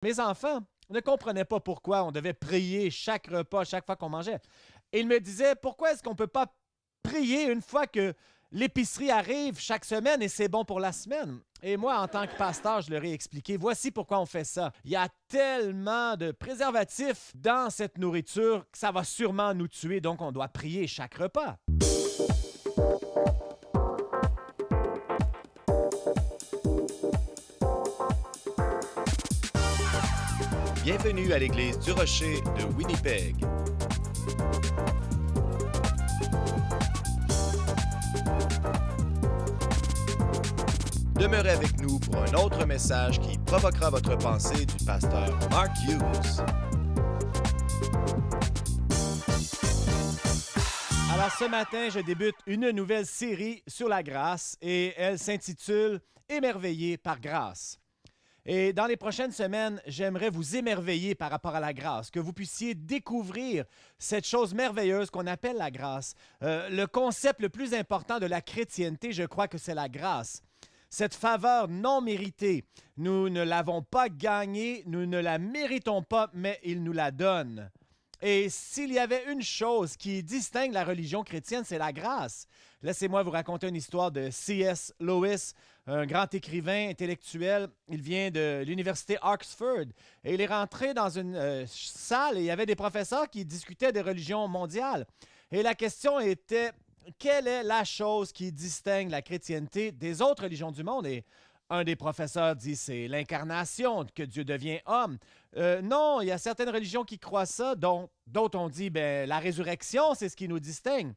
Mes enfants ne comprenaient pas pourquoi on devait prier chaque repas, chaque fois qu'on mangeait. Et ils me disaient, pourquoi est-ce qu'on ne peut pas prier une fois que l'épicerie arrive chaque semaine et c'est bon pour la semaine? Et moi, en tant que pasteur, je leur ai expliqué, voici pourquoi on fait ça. Il y a tellement de préservatifs dans cette nourriture que ça va sûrement nous tuer, donc on doit prier chaque repas. Bienvenue à l'Église du Rocher de Winnipeg. Demeurez avec nous pour un autre message qui provoquera votre pensée du pasteur Mark Hughes. Alors ce matin, je débute une nouvelle série sur la grâce et elle s'intitule « Émerveillé par grâce ». Et dans les prochaines semaines, j'aimerais vous émerveiller par rapport à la grâce, que vous puissiez découvrir cette chose merveilleuse qu'on appelle la grâce. Le concept le plus important de la chrétienté, je crois que c'est la grâce. Cette faveur non méritée, nous ne l'avons pas gagnée, nous ne la méritons pas, mais il nous la donne. Et s'il y avait une chose qui distingue la religion chrétienne, c'est la grâce. Laissez-moi vous raconter une histoire de C.S. Lewis, un grand écrivain intellectuel. Il vient de l'université Oxford et il est rentré dans une salle et il y avait des professeurs qui discutaient des religions mondiales. Et la question était, quelle est la chose qui distingue la chrétienté des autres religions du monde? Et un des professeurs dit c'est l'incarnation, que Dieu devient homme. Non, il y a certaines religions qui croient ça, dont d'autres ont dit la résurrection, c'est ce qui nous distingue.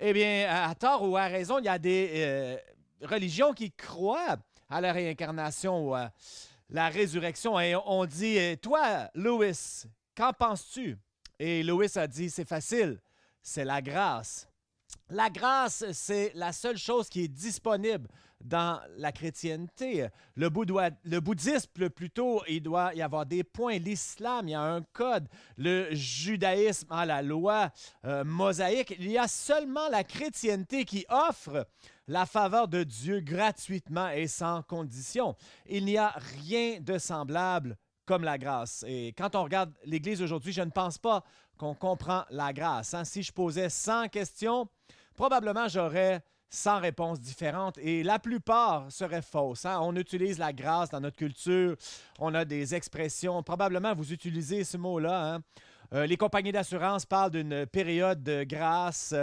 Eh bien, à tort ou à raison, il y a des religions qui croient à la réincarnation ou à la résurrection. Et on dit, toi, Lewis, qu'en penses-tu? Et Lewis a dit, c'est facile, c'est la grâce. La grâce, c'est la seule chose qui est disponible dans la chrétienté. Le bouddhisme, plutôt, il doit y avoir des points. L'islam, il y a un code. Le judaïsme a la loi mosaïque. Il y a seulement la chrétienté qui offre la faveur de Dieu gratuitement et sans condition. Il n'y a rien de semblable comme la grâce. Et quand on regarde l'Église aujourd'hui, je ne pense pas qu'on comprend la grâce. Si je posais 100 questions, probablement j'aurais 100 réponses différentes et la plupart seraient fausses. On utilise la grâce dans notre culture, on a des expressions, probablement vous utilisez ce mot-là. Les compagnies d'assurance parlent d'une période de grâce.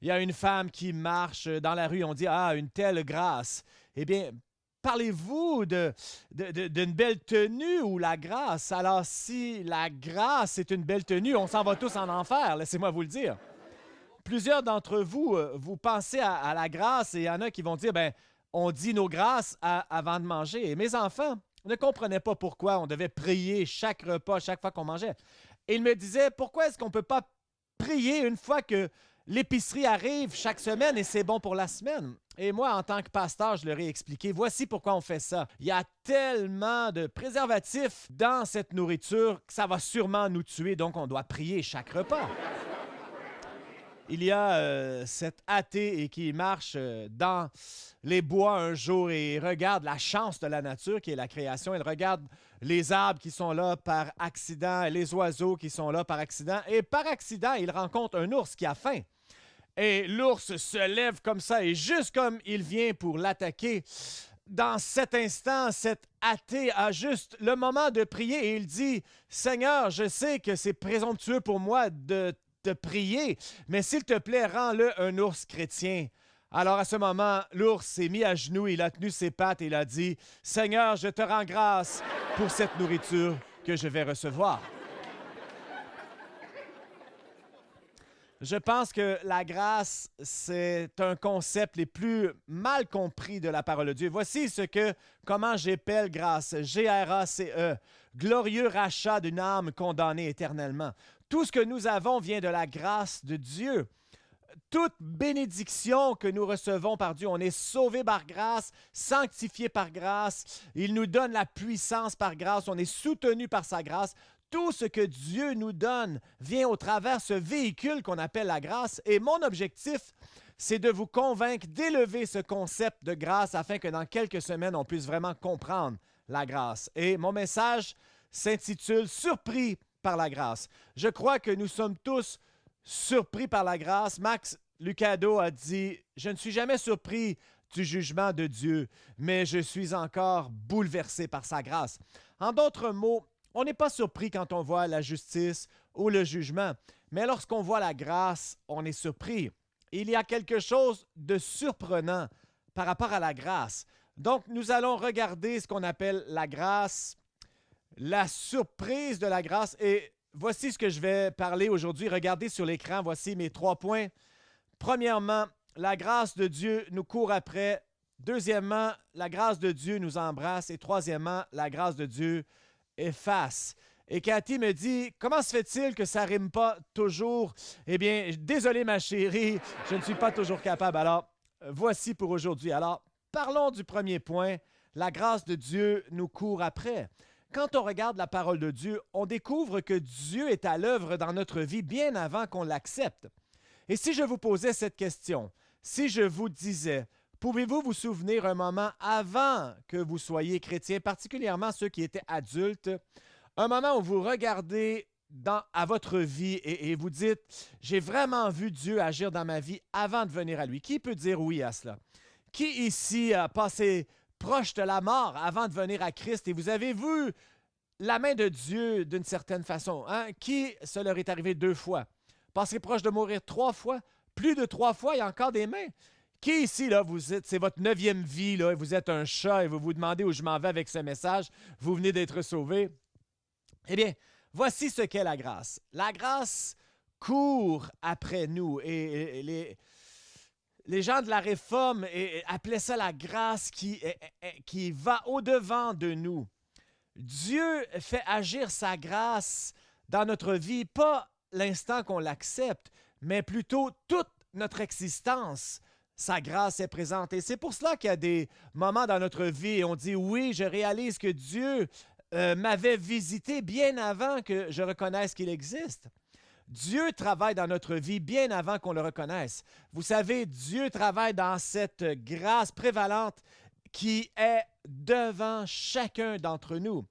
Il y a une femme qui marche dans la rue, on dit « Ah, une telle grâce ». Eh bien, parlez-vous d'une belle tenue ou la grâce? Alors, si la grâce est une belle tenue, on s'en va tous en enfer, laissez-moi vous le dire. Plusieurs d'entre vous, vous pensez à la grâce et il y en a qui vont dire, on dit nos grâces avant de manger. Et mes enfants ne comprenaient pas pourquoi on devait prier chaque repas, chaque fois qu'on mangeait. Et ils me disaient, pourquoi est-ce qu'on ne peut pas prier une fois que l'épicerie arrive chaque semaine et c'est bon pour la semaine? Et moi, en tant que pasteur, je leur ai expliqué, voici pourquoi on fait ça. Il y a tellement de préservatifs dans cette nourriture que ça va sûrement nous tuer, donc on doit prier chaque repas. Il y a cet athée qui marche dans les bois un jour et il regarde la chance de la nature qui est la création. Il regarde les arbres qui sont là par accident, les oiseaux qui sont là par accident. Et par accident, il rencontre un ours qui a faim. Et l'ours se lève comme ça et juste comme il vient pour l'attaquer, dans cet instant, cet athée a juste le moment de prier et il dit « Seigneur, je sais que c'est présomptueux pour moi de te prier, mais s'il te plaît, rends-le un ours chrétien. » Alors à ce moment, l'ours s'est mis à genoux, il a tenu ses pattes et il a dit « Seigneur, je te rends grâce pour cette nourriture que je vais recevoir. » Je pense que la grâce, c'est un concept les plus mal compris de la parole de Dieu. Voici comment j'appelle grâce, G-R-A-C-E, glorieux rachat d'une âme condamnée éternellement. Tout ce que nous avons vient de la grâce de Dieu. Toute bénédiction que nous recevons par Dieu, on est sauvé par grâce, sanctifié par grâce, il nous donne la puissance par grâce, on est soutenu par sa grâce. Tout ce que Dieu nous donne vient au travers ce véhicule qu'on appelle la grâce. Et mon objectif, c'est de vous convaincre d'élever ce concept de grâce afin que dans quelques semaines, on puisse vraiment comprendre la grâce. Et mon message s'intitule « Surpris par la grâce ». Je crois que nous sommes tous surpris par la grâce. Max Lucado a dit « Je ne suis jamais surpris du jugement de Dieu, mais je suis encore bouleversé par sa grâce. » En d'autres mots, on n'est pas surpris quand on voit la justice ou le jugement, mais lorsqu'on voit la grâce, on est surpris. Il y a quelque chose de surprenant par rapport à la grâce. Donc, nous allons regarder ce qu'on appelle la grâce, la surprise de la grâce. Et voici ce que je vais parler aujourd'hui. Regardez sur l'écran, voici mes 3 points. Premièrement, la grâce de Dieu nous court après. Deuxièmement, la grâce de Dieu nous embrasse. Et troisièmement, la grâce de Dieu efface. Et Cathy me dit, comment se fait-il que ça ne rime pas toujours? Eh bien, désolé ma chérie, je ne suis pas toujours capable. Alors, voici pour aujourd'hui. Alors, parlons du premier point. La grâce de Dieu nous court après. Quand on regarde la parole de Dieu, on découvre que Dieu est à l'œuvre dans notre vie bien avant qu'on l'accepte. Et si je vous posais cette question, si je vous disais, pouvez-vous vous souvenir un moment avant que vous soyez chrétien, particulièrement ceux qui étaient adultes, un moment où vous regardez à votre vie et vous dites, j'ai vraiment vu Dieu agir dans ma vie avant de venir à lui. Qui peut dire oui à cela? Qui ici a passé proche de la mort avant de venir à Christ et vous avez vu la main de Dieu d'une certaine façon? Hein? Qui se leur est arrivé 2 fois? Passé proche de mourir 3 fois? Plus de 3 fois, il y a encore des mains. Qui ici, là, c'est votre 9e vie, là, et vous êtes un chat et vous vous demandez où je m'en vais avec ce message, vous venez d'être sauvé? Eh bien, voici ce qu'est la grâce. La grâce court après nous et les gens de la Réforme appelaient ça la grâce qui va au-devant de nous. Dieu fait agir sa grâce dans notre vie, pas l'instant qu'on l'accepte, mais plutôt toute notre existence. Sa grâce est présente. Et c'est pour cela qu'il y a des moments dans notre vie où on dit « Oui, je réalise que Dieu m'avait visité bien avant que je reconnaisse qu'il existe. » Dieu travaille dans notre vie bien avant qu'on le reconnaisse. Vous savez, Dieu travaille dans cette grâce prévalente qui est devant chacun d'entre nous.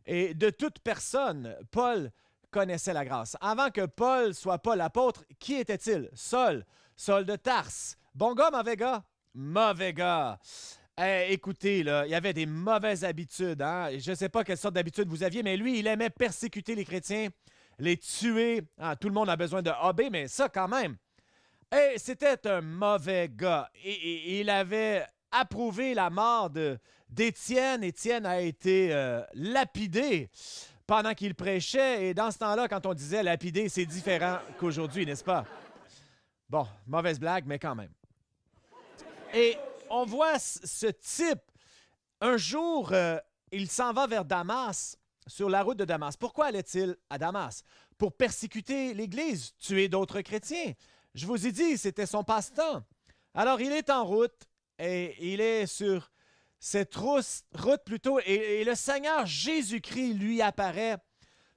Et de toute personne, Paul connaissait la grâce. Avant que Paul soit Paul l'apôtre, qui était-il? Saul de Tarse. Bon gars, mauvais gars? Mauvais gars. Écoutez, là, il y avait des mauvaises habitudes. Hein? Je ne sais pas quelle sorte d'habitude vous aviez, mais lui, il aimait persécuter les chrétiens, les tuer. Ah, tout le monde a besoin de hobby, mais ça quand même. Et c'était un mauvais gars. Et il avait approuvé la mort d'Étienne. Étienne a été lapidé pendant qu'il prêchait. Et dans ce temps-là, quand on disait lapider, c'est différent qu'aujourd'hui, n'est-ce pas? Bon, mauvaise blague, mais quand même. Et on voit ce type. Un jour, il s'en va vers Damas, sur la route de Damas. Pourquoi allait-il à Damas? Pour persécuter l'Église, tuer d'autres chrétiens. Je vous ai dit, c'était son passe-temps. Alors, il est en route et il est sur cette route plutôt, et le Seigneur Jésus-Christ lui apparaît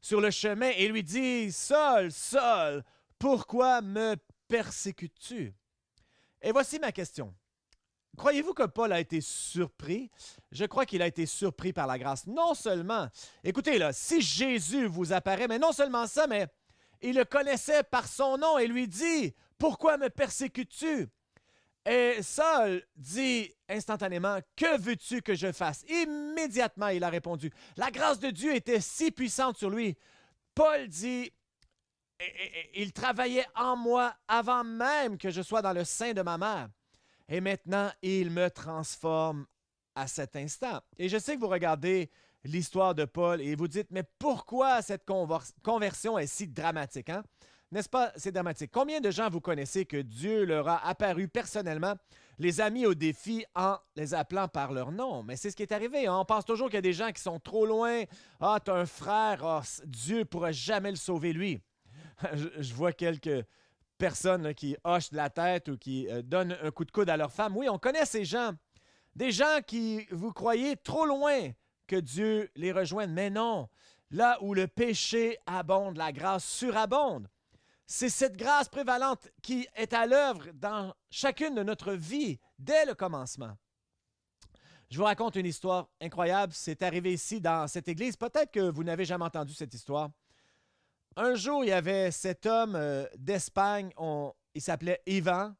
sur le chemin et lui dit « Saul, Saul, pourquoi me persécutes-tu? » Et voici ma question. Croyez-vous que Paul a été surpris? Je crois qu'il a été surpris par la grâce. Non seulement, écoutez là, si Jésus vous apparaît, mais non seulement ça, mais il le connaissait par son nom et lui dit « Pourquoi me persécutes-tu? » Et Saul dit instantanément « Que veux-tu que je fasse? » Immédiatement, il a répondu. La grâce de Dieu était si puissante sur lui. Paul dit « Il travaillait en moi avant même que je sois dans le sein de ma mère. » Et maintenant, il me transforme à cet instant. Et je sais que vous regardez l'histoire de Paul et vous dites, mais pourquoi cette conversion est si dramatique? Hein? N'est-ce pas? C'est dramatique. Combien de gens vous connaissez que Dieu leur a apparu personnellement, les a mis au défi en les appelant par leur nom? Mais c'est ce qui est arrivé. Hein? On pense toujours qu'il y a des gens qui sont trop loin. Ah, tu as un frère, oh, Dieu ne pourra jamais le sauver, lui. Je vois quelques personnes là, qui hochent de la tête ou qui donnent un coup de coude à leur femme. Oui, on connaît ces gens. Des gens qui, vous croyez, trop loin que Dieu les rejoigne. Mais non, là où le péché abonde, la grâce surabonde. C'est cette grâce prévalente qui est à l'œuvre dans chacune de notre vie dès le commencement. Je vous raconte une histoire incroyable. C'est arrivé ici, dans cette église. Peut-être que vous n'avez jamais entendu cette histoire. Un jour, il y avait cet homme d'Espagne. Il s'appelait Ivan.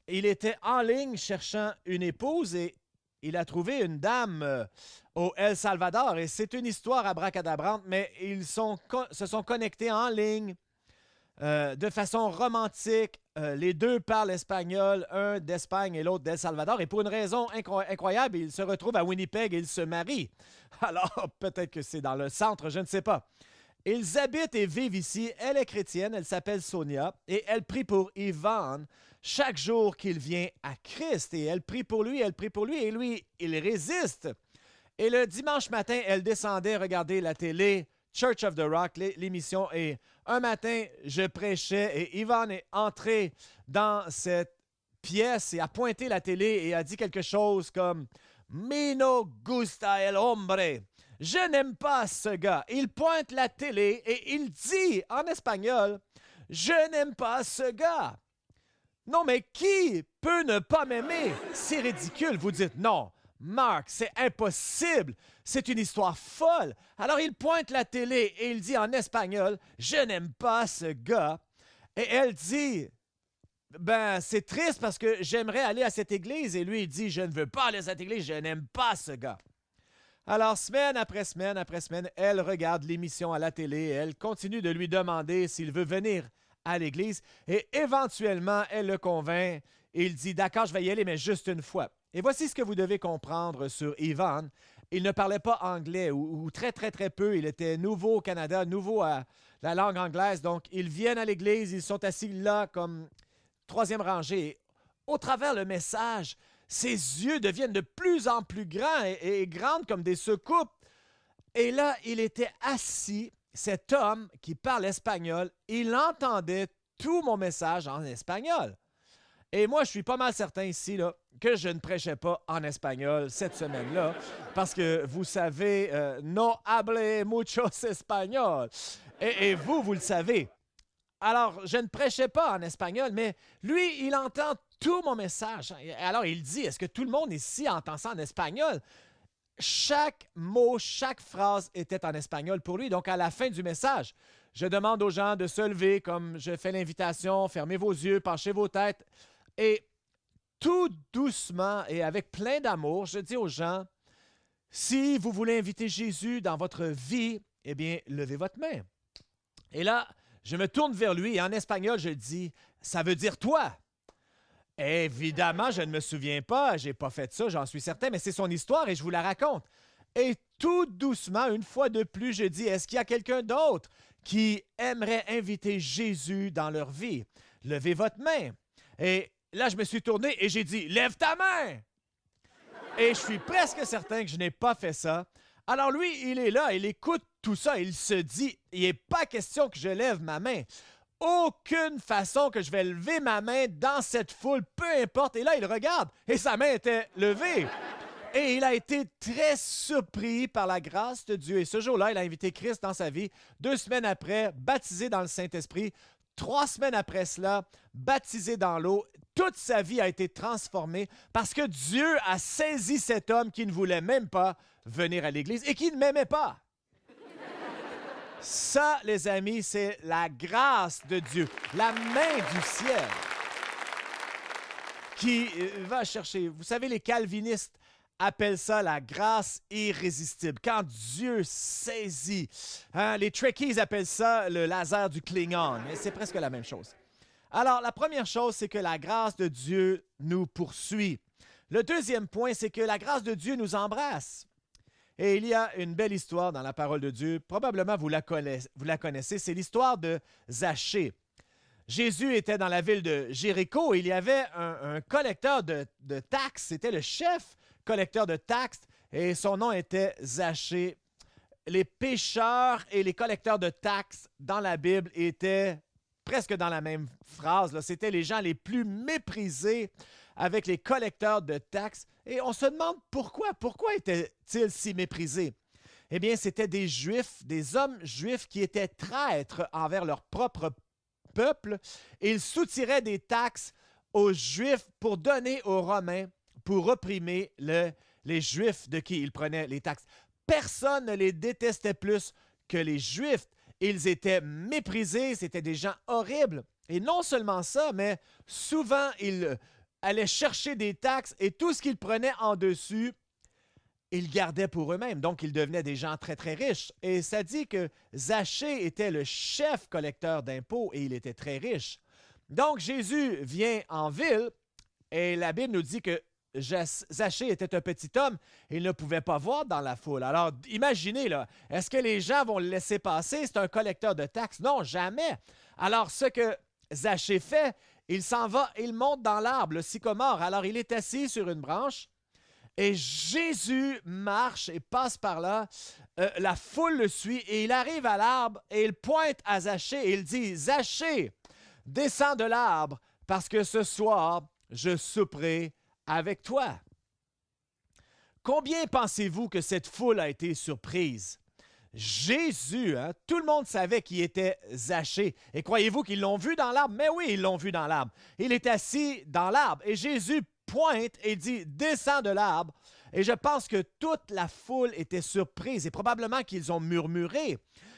Il était en ligne cherchant une épouse et il a trouvé une dame au El Salvador. Et c'est une histoire abracadabrante, mais ils se sont connectés en ligne de façon romantique. Les deux parlent espagnol, un d'Espagne et l'autre d'El Salvador. Et pour une raison incroyable, ils se retrouvent à Winnipeg et ils se marient. Alors, peut-être que c'est dans le centre, je ne sais pas. Ils habitent et vivent ici. Elle est chrétienne, elle s'appelle Sonia, et elle prie pour Ivan chaque jour qu'il vient à Christ. Et elle prie pour lui, et lui, il résiste. Et le dimanche matin, elle descendait regarder la télé, Church of the Rock, l'émission, et un matin, je prêchais, et Ivan est entré dans cette pièce et a pointé la télé et a dit quelque chose comme « Me no gusta el hombre ». Je n'aime pas ce gars. Il pointe la télé et il dit en espagnol « Je n'aime pas ce gars ». Non, mais qui peut ne pas m'aimer? C'est ridicule. Vous dites non. Marc, c'est impossible. C'est une histoire folle. Alors il pointe la télé et il dit en espagnol « Je n'aime pas ce gars ». Et elle dit « Ben, c'est triste parce que j'aimerais aller à cette église. » Et lui, il dit « Je ne veux pas aller à cette église. Je n'aime pas ce gars. » Alors, semaine après semaine après semaine, elle regarde l'émission à la télé et elle continue de lui demander s'il veut venir à l'église. Et éventuellement, elle le convainc et il dit « D'accord, je vais y aller, mais juste une fois. » Et voici ce que vous devez comprendre sur Ivan. Il ne parlait pas anglais ou très, très, très peu. Il était nouveau au Canada, nouveau à la langue anglaise. Donc, ils viennent à l'église, ils sont assis là comme troisième rangée. Et au travers le message, ses yeux deviennent de plus en plus grands et grands comme des soucoupes. Et là, il était assis, cet homme qui parle espagnol, il entendait tout mon message en espagnol. Et moi, je suis pas mal certain ici là, que je ne prêchais pas en espagnol cette semaine-là, parce que vous savez, no hable muchos espagnol. Et vous, vous le savez. Alors, je ne prêchais pas en espagnol, mais lui, il entend tout mon message. Alors, il dit, est-ce que tout le monde ici entend ça en espagnol? Chaque mot, chaque phrase était en espagnol pour lui. Donc, à la fin du message, je demande aux gens de se lever, comme je fais l'invitation, fermez vos yeux, penchez vos têtes. Et tout doucement et avec plein d'amour, je dis aux gens, si vous voulez inviter Jésus dans votre vie, eh bien, levez votre main. Et là, je me tourne vers lui et en espagnol, je dis, ça veut dire toi. Évidemment, je ne me souviens pas, je n'ai pas fait ça, j'en suis certain, mais c'est son histoire et je vous la raconte. Et tout doucement, une fois de plus, je dis, est-ce qu'il y a quelqu'un d'autre qui aimerait inviter Jésus dans leur vie? Levez votre main. Et là, je me suis tourné et j'ai dit, lève ta main! Et je suis presque certain que je n'ai pas fait ça. Alors lui, il est là, il écoute tout ça, il se dit, il n'est pas question que je lève ma main. Aucune façon que je vais lever ma main dans cette foule, peu importe. Et là, il regarde et sa main était levée. Et il a été très surpris par la grâce de Dieu. Et ce jour-là, il a invité Christ dans sa vie. 2 semaines après, baptisé dans le Saint-Esprit. 3 semaines après cela, baptisé dans l'eau. Toute sa vie a été transformée parce que Dieu a saisi cet homme qui ne voulait même pas venir à l'Église et qui ne m'aimait pas. Ça, les amis, c'est la grâce de Dieu, la main du ciel qui va chercher. Vous savez, les calvinistes appellent ça la grâce irrésistible. Quand Dieu saisit, les Trekkies appellent ça le laser du Klingon, mais c'est presque la même chose. Alors, la première chose, c'est que la grâce de Dieu nous poursuit. Le deuxième point, c'est que la grâce de Dieu nous embrasse. Et il y a une belle histoire dans la parole de Dieu. Probablement, vous la connaissez. C'est l'histoire de Zachée. Jésus était dans la ville de Jéricho et il y avait un collecteur de taxes. C'était le chef collecteur de taxes et son nom était Zachée. Les pécheurs et les collecteurs de taxes dans la Bible étaient presque dans la même phrase. C'était les gens les plus méprisés avec les collecteurs de taxes. Et on se demande pourquoi. Pourquoi étaient-ils si méprisés? Eh bien, c'était des Juifs, des hommes juifs qui étaient traîtres envers leur propre peuple. Ils soutiraient des taxes aux Juifs pour donner aux Romains, pour opprimer les Juifs de qui il prenait les taxes. Personne ne les détestait plus que les Juifs. Ils étaient méprisés, c'était des gens horribles. Et non seulement ça, mais souvent, ils allaient chercher des taxes et tout ce qu'ils prenaient en dessus, ils gardaient pour eux-mêmes. Donc, ils devenaient des gens très, très riches. Et ça dit que Zachée était le chef collecteur d'impôts et il était très riche. Donc, Jésus vient en ville et la Bible nous dit que Zachée était un petit homme et il ne pouvait pas voir dans la foule. Alors, imaginez, là, est-ce que les gens vont le laisser passer? C'est un collecteur de taxes? Non, jamais. Alors, ce que Zachée fait, il s'en va, il monte dans l'arbre, le sycomore. Alors, il est assis sur une branche et Jésus marche et passe par là. La foule le suit et il arrive à l'arbre et il pointe à Zachée et il dit « Zachée, descends de l'arbre parce que ce soir, je souperai avec toi. » Combien pensez-vous que cette foule a été surprise? Jésus, hein? Tout le monde savait qui était Zachée. Et croyez-vous qu'ils l'ont vu dans l'arbre? Mais oui, ils l'ont vu dans l'arbre. Il est assis dans l'arbre et Jésus pointe et dit « Descends de l'arbre ». Et je pense que toute la foule était surprise et probablement qu'ils ont murmuré.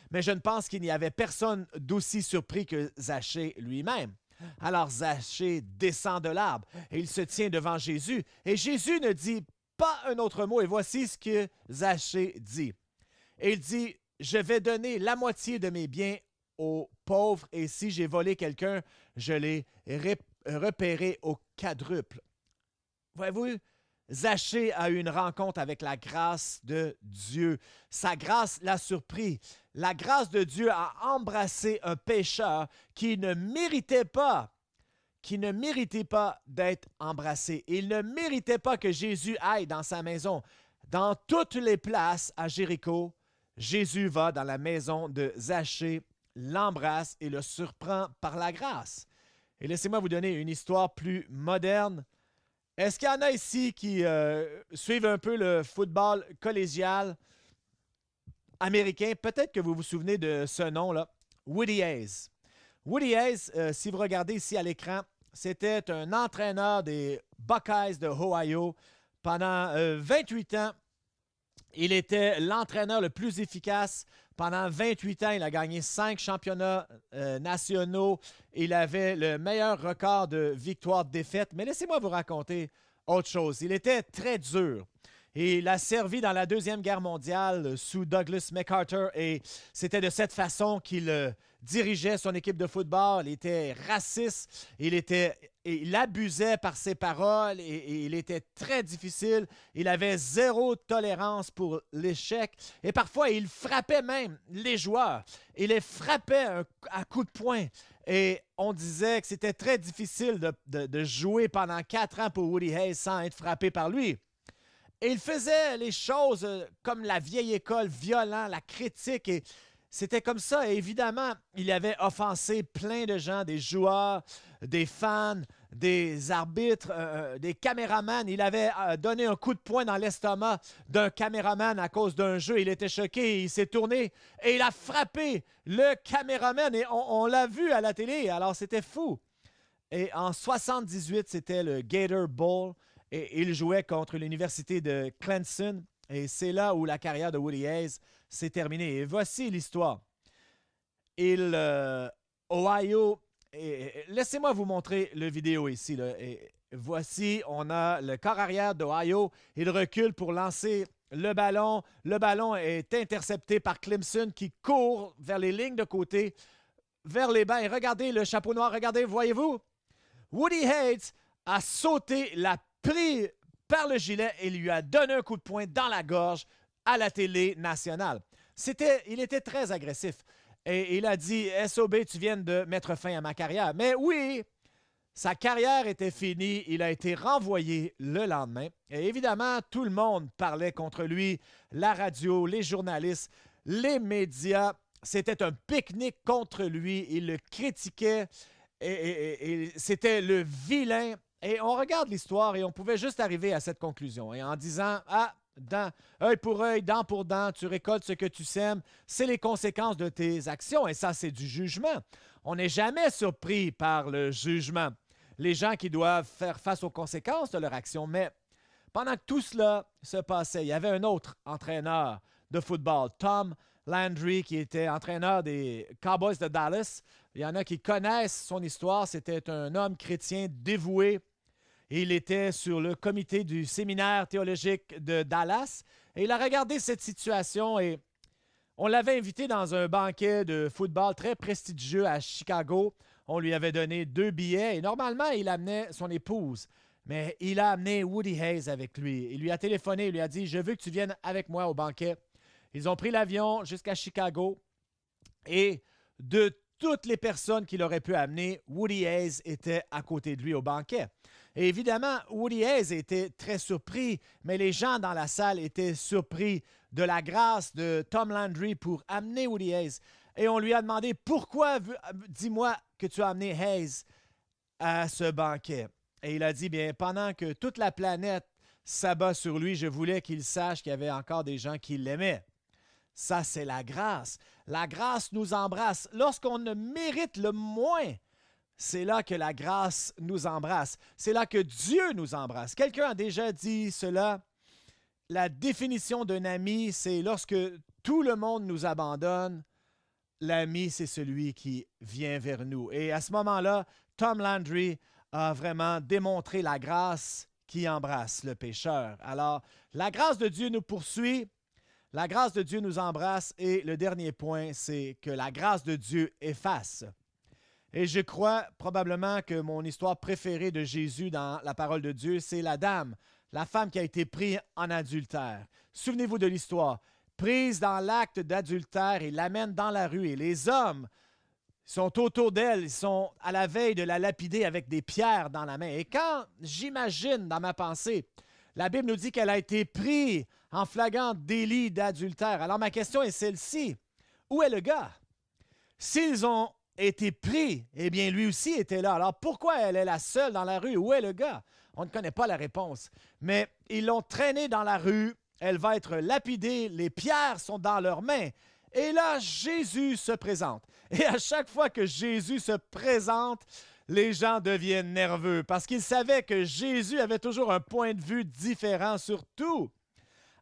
Mais je ne pense qu'il n'y avait personne d'aussi surpris que Zachée lui-même. Alors Zachée descend de l'arbre et il se tient devant Jésus. Et Jésus ne dit pas un autre mot. Et voici ce que Zachée dit. Et il dit, « Je vais donner la moitié de mes biens aux pauvres et si j'ai volé quelqu'un, je l'ai repéré au quadruple. » Voyez-vous, Zachée a eu une rencontre avec la grâce de Dieu. Sa grâce l'a surpris. La grâce de Dieu a embrassé un pécheur qui ne méritait pas d'être embrassé. Il ne méritait pas que Jésus aille dans sa maison. Dans toutes les places à Jéricho, Jésus va dans la maison de Zachée, l'embrasse et le surprend par la grâce. Et laissez-moi vous donner une histoire plus moderne. Est-ce qu'il y en a ici qui suivent un peu le football collégial américain? Peut-être que vous vous souvenez de ce nom-là, Woody Hayes. Woody Hayes, si vous regardez ici à l'écran, c'était un entraîneur des Buckeyes de Ohio. Pendant 28 ans, il était l'entraîneur le plus efficace. Pendant 28 ans, il a gagné 5 championnats nationaux. Il avait le meilleur record de victoires-défaites. Mais laissez-moi vous raconter autre chose. Il était très dur. Il a servi dans la Deuxième Guerre mondiale sous Douglas MacArthur et c'était de cette façon qu'il dirigeait son équipe de football. Il était raciste, il abusait par ses paroles et il était très difficile. Il avait zéro tolérance pour l'échec et parfois il frappait même les joueurs. Il les frappait à coups de poing. Et on disait que c'était très difficile de jouer pendant 4 ans pour Woody Hayes sans être frappé par lui. Et il faisait les choses comme la vieille école, violent, la critique. Et c'était comme ça. Et évidemment, il avait offensé plein de gens, des joueurs, des fans, des arbitres, des caméramans. Il avait donné un coup de poing dans l'estomac d'un caméraman à cause d'un jeu. Il était choqué, il s'est tourné et il a frappé le caméraman. Et on l'a vu à la télé, alors c'était fou. Et en 78, c'était le Gator Bowl. Et il jouait contre l'université de Clemson. Et c'est là où la carrière de Woody Hayes s'est terminée. Et voici l'histoire. Ohio, laissez-moi vous montrer le vidéo ici. Là. Et voici, on a le corps arrière d'Ohio. Il recule pour lancer le ballon. Le ballon est intercepté par Clemson qui court vers les lignes de côté, vers les bancs. Et regardez le chapeau noir, regardez, voyez-vous? Woody Hayes a sauté, l'a pris par le gilet et lui a donné un coup de poing dans la gorge à la télé nationale. Il était très agressif. Et il a dit « SOB, tu viens de mettre fin à ma carrière. » Mais oui, sa carrière était finie. Il a été renvoyé le lendemain. Et évidemment, tout le monde parlait contre lui. La radio, les journalistes, les médias. C'était un pique-nique contre lui. Ils le critiquaient. Et c'était le vilain. Et on regarde l'histoire et on pouvait juste arriver à cette conclusion. Et en disant, œil pour œil, dent pour dent, tu récoltes ce que tu sèmes, c'est les conséquences de tes actions. Et ça, c'est du jugement. On n'est jamais surpris par le jugement. Les gens qui doivent faire face aux conséquences de leur action. Mais Pendant que tout cela se passait, il y avait un autre entraîneur de football, Tom Landry, qui était entraîneur des Cowboys de Dallas. Il y en a qui connaissent son histoire. C'était un homme chrétien dévoué. Il était sur le comité du séminaire théologique de Dallas. Et il a regardé cette situation et on l'avait invité dans un banquet de football très prestigieux à Chicago. On lui avait donné 2 billets et normalement, il amenait son épouse. Mais il a amené Woody Hayes avec lui. Il lui a téléphoné, il lui a dit « Je veux que tu viennes avec moi au banquet. » Ils ont pris l'avion jusqu'à Chicago et de toutes les personnes qu'il aurait pu amener, Woody Hayes était à côté de lui au banquet. Et évidemment, Woody Hayes était très surpris, mais les gens dans la salle étaient surpris de la grâce de Tom Landry pour amener Woody Hayes. Et on lui a demandé « Pourquoi, dis-moi, que tu as amené Hayes à ce banquet? » Et il a dit « Bien, pendant que toute la planète s'abat sur lui, je voulais qu'il sache qu'il y avait encore des gens qui l'aimaient. » Ça, c'est la grâce. La grâce nous embrasse. Lorsqu'on ne mérite le moins, c'est là que la grâce nous embrasse. C'est là que Dieu nous embrasse. Quelqu'un a déjà dit cela. La définition d'un ami, c'est lorsque tout le monde nous abandonne, l'ami, c'est celui qui vient vers nous. Et à ce moment-là, Tom Landry a vraiment démontré la grâce qui embrasse le pécheur. Alors, la grâce de Dieu nous poursuit. La grâce de Dieu nous embrasse et le dernier point, c'est que la grâce de Dieu efface. Et je crois probablement que mon histoire préférée de Jésus dans la parole de Dieu, c'est la dame, la femme qui a été prise en adultère. Souvenez-vous de l'histoire. Prise dans l'acte d'adultère, il l'amène dans la rue et les hommes sont autour d'elle, ils sont à la veille de la lapider avec des pierres dans la main. Et quand j'imagine dans ma pensée, la Bible nous dit qu'elle a été prise en flagrant délit d'adultère. Alors, ma question est celle-ci. Où est le gars? S'ils ont été pris, eh bien, lui aussi était là. Alors, pourquoi elle est la seule dans la rue? Où est le gars? On ne connaît pas la réponse. Mais ils l'ont traînée dans la rue. Elle va être lapidée. Les pierres sont dans leurs mains. Et là, Jésus se présente. Et à chaque fois que Jésus se présente, les gens deviennent nerveux parce qu'ils savaient que Jésus avait toujours un point de vue différent sur tout.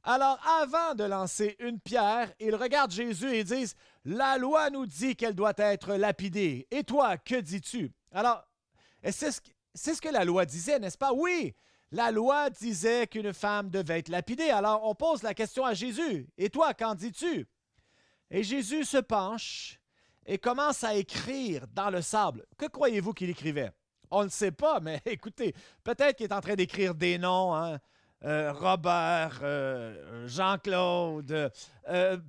Alors, avant de lancer une pierre, ils regardent Jésus et disent « La loi nous dit qu'elle doit être lapidée. Et toi, que dis-tu? » Alors, c'est ce que la loi disait, n'est-ce pas? Oui, la loi disait qu'une femme devait être lapidée. Alors, on pose la question à Jésus. « Et toi, qu'en dis-tu? » Et Jésus se penche et commence à écrire dans le sable. Que croyez-vous qu'il écrivait? On ne le sait pas, mais écoutez, peut-être qu'il est en train d'écrire des noms, hein? Robert, Jean-Claude,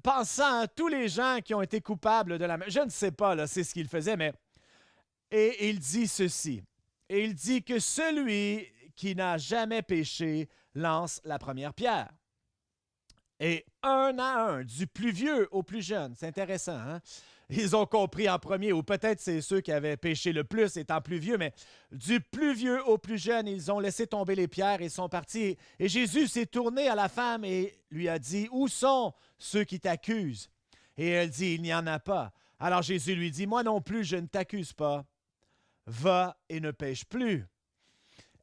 pensant à tous les gens qui ont été coupables de la... Je ne sais pas, là, c'est ce qu'il faisait, mais... Et il dit ceci. Et il dit que celui qui n'a jamais péché lance la première pierre. Et un à un, du plus vieux au plus jeune. C'est intéressant, hein? Ils ont compris en premier, ou peut-être c'est ceux qui avaient péché le plus étant plus vieux, mais du plus vieux au plus jeune, ils ont laissé tomber les pierres et sont partis. Et Jésus s'est tourné à la femme et lui a dit, « Où sont ceux qui t'accusent? » Et elle dit, « Il n'y en a pas. » Alors Jésus lui dit, « Moi non plus, je ne t'accuse pas. Va et ne pêche plus. »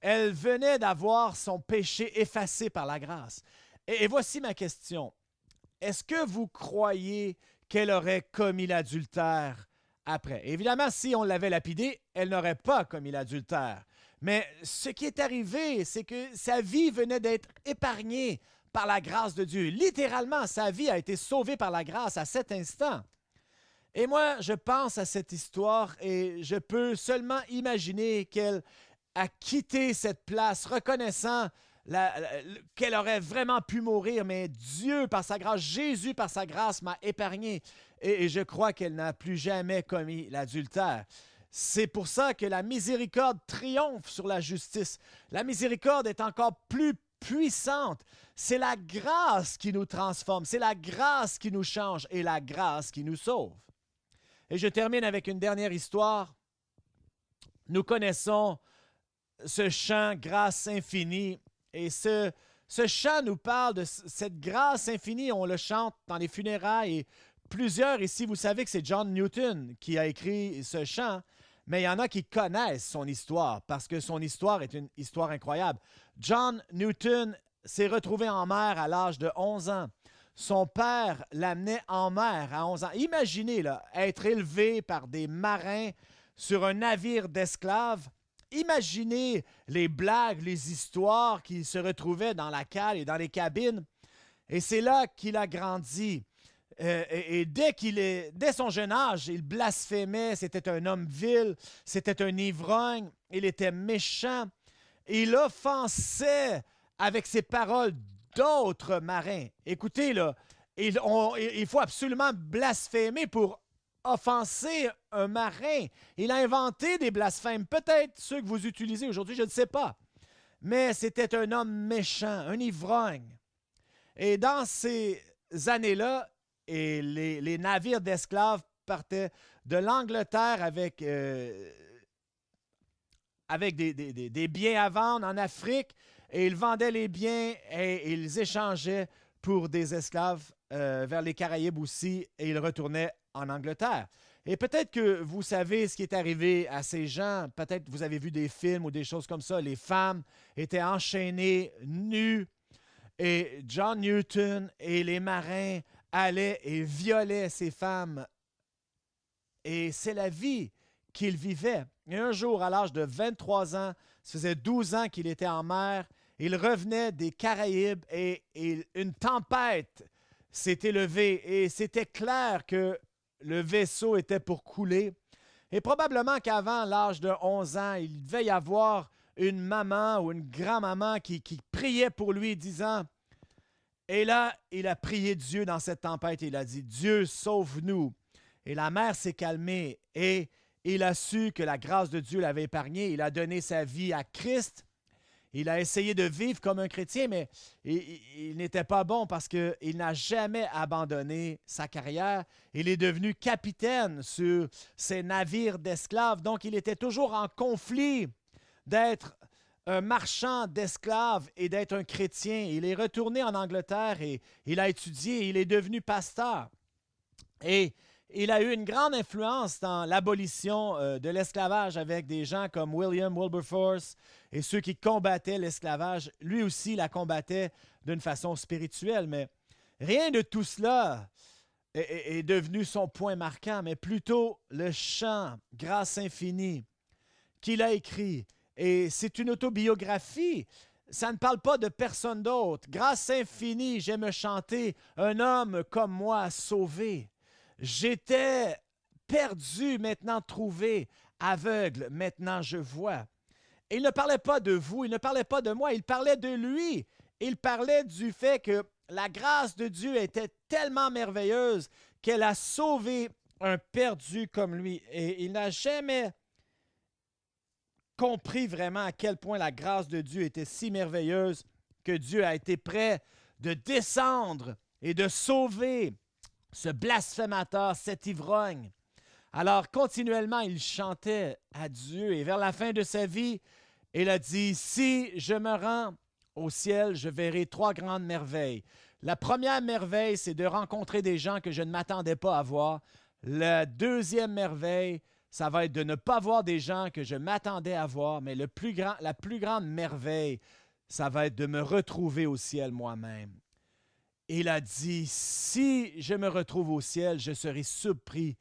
Elle venait d'avoir son péché effacé par la grâce. Et voici ma question. Est-ce que vous croyez qu'elle aurait commis l'adultère après? Évidemment, si on l'avait lapidée, elle n'aurait pas commis l'adultère. Mais ce qui est arrivé, c'est que sa vie venait d'être épargnée par la grâce de Dieu. Littéralement, sa vie a été sauvée par la grâce à cet instant. Et moi, je pense à cette histoire et je peux seulement imaginer qu'elle a quitté cette place reconnaissant qu'elle aurait vraiment pu mourir, mais Dieu, par sa grâce, Jésus, par sa grâce, m'a épargné. Et je crois qu'elle n'a plus jamais commis l'adultère. C'est pour ça que la miséricorde triomphe sur la justice. La miséricorde est encore plus puissante. C'est la grâce qui nous transforme, c'est la grâce qui nous change et la grâce qui nous sauve. Et je termine avec une dernière histoire. Nous connaissons ce chant « Grâce infinie ». Et ce chant nous parle de cette grâce infinie. On le chante dans les funérailles. Et plusieurs ici, vous savez que c'est John Newton qui a écrit ce chant. Mais il y en a qui connaissent son histoire parce que son histoire est une histoire incroyable. John Newton s'est retrouvé en mer à l'âge de 11 ans. Son père l'amenait en mer à 11 ans. Imaginez là, être élevé par des marins sur un navire d'esclaves. Imaginez les blagues, les histoires qui se retrouvaient dans la cale et dans les cabines. Et c'est là qu'il a grandi. Et dès son jeune âge, il blasphémait. C'était un homme vil, c'était un ivrogne, il était méchant. Il offensait avec ses paroles d'autres marins. Écoutez, là, il faut absolument blasphémer pour offenser un marin. Il a inventé des blasphèmes, peut-être ceux que vous utilisez aujourd'hui, je ne sais pas. Mais c'était un homme méchant, un ivrogne. Et dans ces années-là, les navires d'esclaves partaient de l'Angleterre avec des biens à vendre en Afrique, et ils vendaient les biens et ils échangeaient pour des esclaves vers les Caraïbes aussi, et ils retournaient en Angleterre. Et peut-être que vous savez ce qui est arrivé à ces gens, peut-être que vous avez vu des films ou des choses comme ça, les femmes étaient enchaînées, nues, et John Newton et les marins allaient et violaient ces femmes. Et c'est la vie qu'il vivait. Et un jour, à l'âge de 23 ans, ça faisait 12 ans qu'il était en mer, il revenait des Caraïbes et une tempête s'est élevée et c'était clair que le vaisseau était pour couler. Et probablement qu'avant l'âge de 11 ans, il devait y avoir une maman ou une grand-maman qui priait pour lui, disant... Et là, il a prié Dieu dans cette tempête et il a dit, « Dieu, sauve-nous ». Et la mer s'est calmée et il a su que la grâce de Dieu l'avait épargné. Il a donné sa vie à Christ. Il a essayé de vivre comme un chrétien, mais il n'était pas bon parce qu'il n'a jamais abandonné sa carrière. Il est devenu capitaine sur ces navires d'esclaves. Donc, il était toujours en conflit d'être un marchand d'esclaves et d'être un chrétien. Il est retourné en Angleterre et il a étudié. Il est devenu pasteur. Et il a eu une grande influence dans l'abolition de l'esclavage avec des gens comme William Wilberforce et ceux qui combattaient l'esclavage. Lui aussi la combattait d'une façon spirituelle, mais rien de tout cela est devenu son point marquant, mais plutôt le chant « Grâce infinie » qu'il a écrit. Et c'est une autobiographie. Ça ne parle pas de personne d'autre. « Grâce infinie, j'aime chanter, un homme comme moi sauvé. » J'étais perdu, maintenant trouvé, aveugle, maintenant je vois. Et il ne parlait pas de vous, il ne parlait pas de moi, il parlait de lui. Il parlait du fait que la grâce de Dieu était tellement merveilleuse qu'elle a sauvé un perdu comme lui. Et il n'a jamais compris vraiment à quel point la grâce de Dieu était si merveilleuse que Dieu a été prêt de descendre et de sauver ce blasphémateur, cet ivrogne. Alors, continuellement, il chantait à Dieu et vers la fin de sa vie, il a dit, « Si je me rends au ciel, je verrai 3 grandes merveilles. La première merveille, c'est de rencontrer des gens que je ne m'attendais pas à voir. La deuxième merveille, ça va être de ne pas voir des gens que je m'attendais à voir, mais la plus grande merveille, ça va être de me retrouver au ciel moi-même. » Il a dit, « Si je me retrouve au ciel, je serai surpris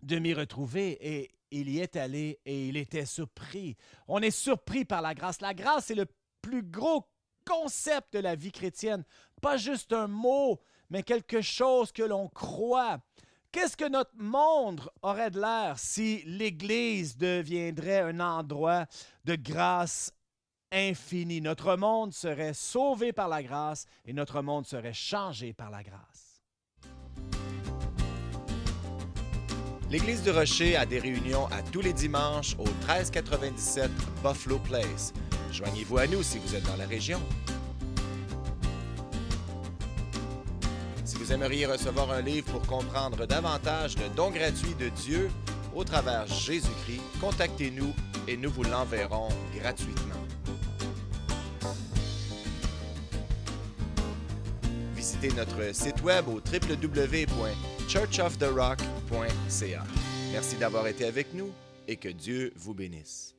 de m'y retrouver. » Et il y est allé et il était surpris. On est surpris par la grâce. La grâce, c'est le plus gros concept de la vie chrétienne. Pas juste un mot, mais quelque chose que l'on croit. Qu'est-ce que notre monde aurait de l'air si l'Église deviendrait un endroit de grâce infinie? Notre monde serait sauvé par la grâce et notre monde serait changé par la grâce. L'Église du Rocher a des réunions à tous les dimanches au 1397 Buffalo Place. Joignez-vous à nous si vous êtes dans la région. Si vous aimeriez recevoir un livre pour comprendre davantage le don gratuit de Dieu au travers Jésus-Christ, contactez-nous et nous vous l'enverrons gratuitement. Visitez notre site web au www.churchoftherock.ca. Merci d'avoir été avec nous et que Dieu vous bénisse.